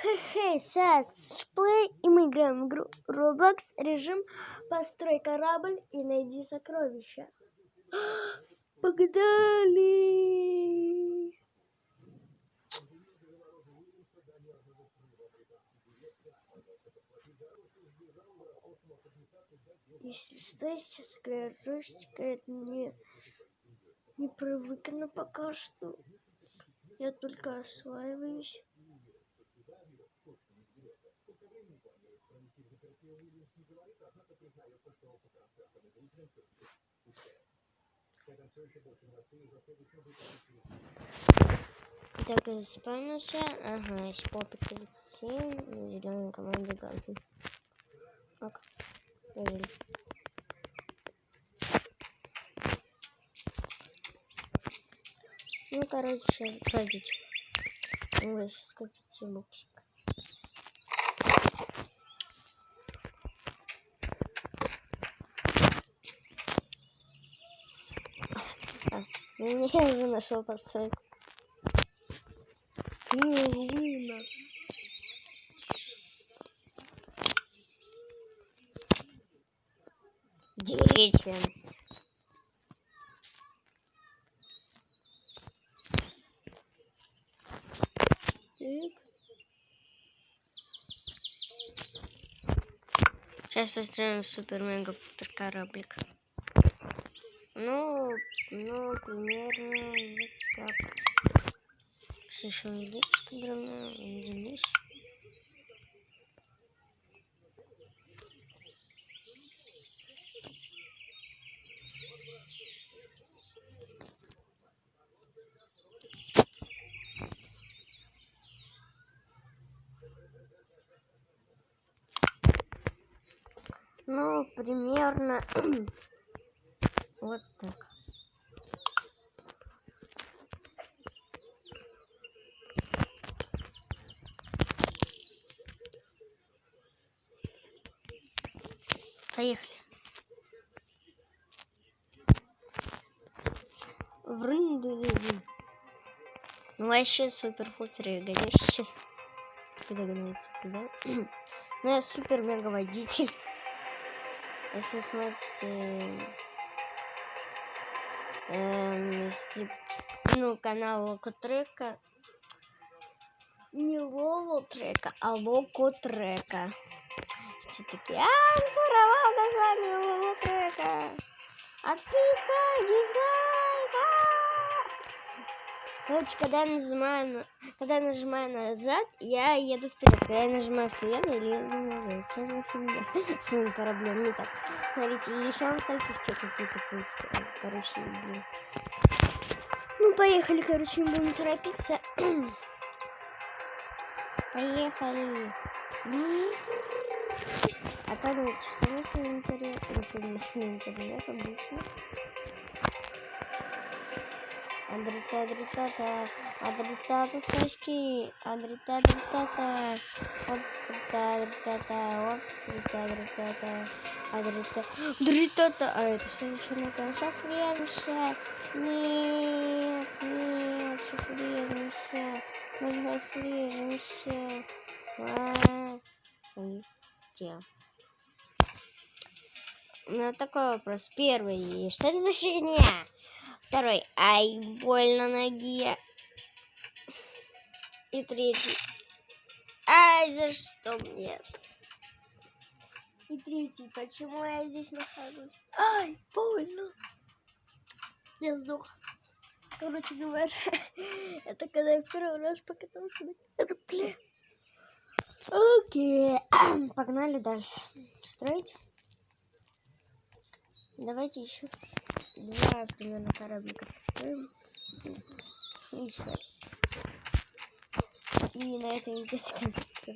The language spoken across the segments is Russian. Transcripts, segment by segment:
Хе-хе, сейчас шплей, и мы играем в игру Roblox, режим «Построй корабль и найди сокровища». Погнали! Если что, я сейчас играю ручка, это не привыкну пока что. Я только осваиваюсь. Так, заспавнился. Ага, спал 37, на зеленой команде галки. Ок, понял. Ну, короче, сейчас пройдите. Ой, сейчас купите боксик. Я уже нашел постройку. Ирина. Дети. Сейчас построим супер-мега кораблик. Ну, примерно вот так. Все еще здесь подробно, здесь. Ну, примерно вот так. Поехали. Ну, вообще супер-пупер, я гоню сейчас. Куда гонять? Туда? Ну, я супер-мега водитель. Если смотрите канал Локотрека. Не Лолотрека, а Локотрека. Все такие, взорвал название Лолотрека. Отписка, дизлайк. Короче, когда я нажимаю назад, я еду вперед. Когда я нажимаю вперед, я еду назад. Что за фигня? С моим кораблем не так. Смотрите, и еще вам селфи какие-то будут. Короче, блин. Ну, поехали, короче, не будем торопиться. Поехали. А подумайте, что у нас на интернете? Ничего у нас на интернете обычно. Адритата, флешки, адритата, адритата, а это что еще надо? Сейчас врежемся. Нет, сейчас врежемся. Мы сейчас врежемся. Где? У меня такой вопрос. Первый, что это за фигня? Второй, ай, больно ноге. И третий, ай, за что мне? И третий, почему я здесь нахожусь? Ай, больно. Я сдох. Короче говоря, это когда я в первый раз покатался на корабле. Окей, погнали дальше. Строить. Давайте еще 2 примерно кораблика построим. И все. И на этом видео закончится.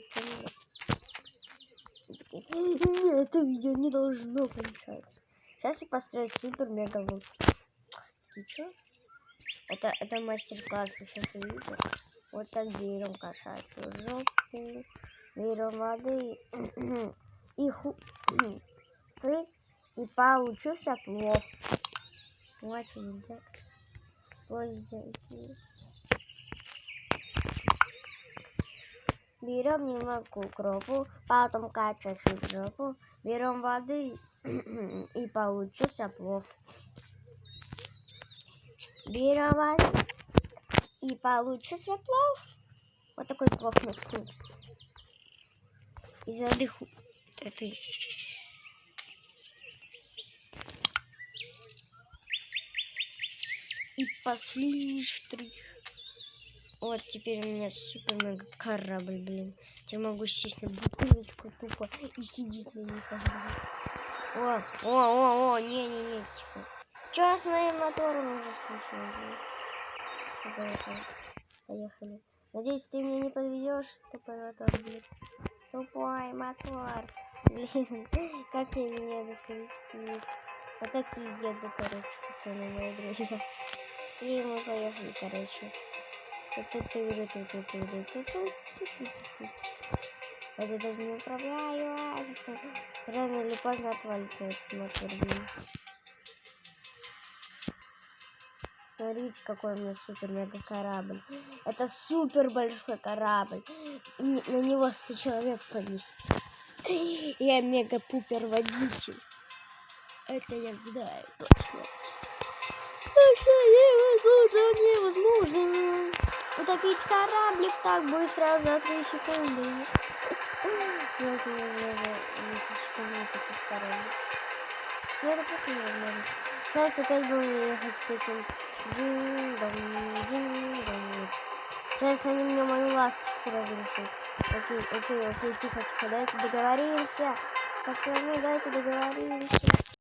Это видео не должно кончаться. Сейчас я построю супер-мега лук. Ты чё? Это мастер-класс, вы сейчас увидите. Вот так берем кошачью жопу, берем воды и получился плов. Иначе нельзя. Плов сделать. берем немного укропу, потом качаем жопу, берем воды и получился плов. Берем воды и получился плов. Вот такой плов у нас получится. Из воды этой. И последний штрих. Вот теперь у меня супер-мега корабль, блин. Я могу сесть на бутылочку тупо и сидеть на ней каждый. О, не, тихо. Что с моим мотором уже случилось? Поехали. Надеюсь, ты меня не подведешь, тупой мотор, блин. Тупой мотор. Блин, как я не еду, скажите, плиз. Вот такие еду, короче, пацаны, мои друзья. И мы поехали, короче. Я даже не управляю. Рано или поздно отвалится этот мотор, блин. Смотрите, какой у меня супер-мега корабль. Это супер большой корабль. На него 100 человек поместить. Я мега-пупер водитель. Это я знаю точно. Точно невозможно. Утопить кораблик так быстро за 3 секунды. Я секунды утопить кораблик. Ну это просто невозможно. Сейчас опять будем ехать к этим. Сейчас они мне мою ласточку разрушат. Окей, тихо, давайте договоримся. Пацаны, давайте договоримся.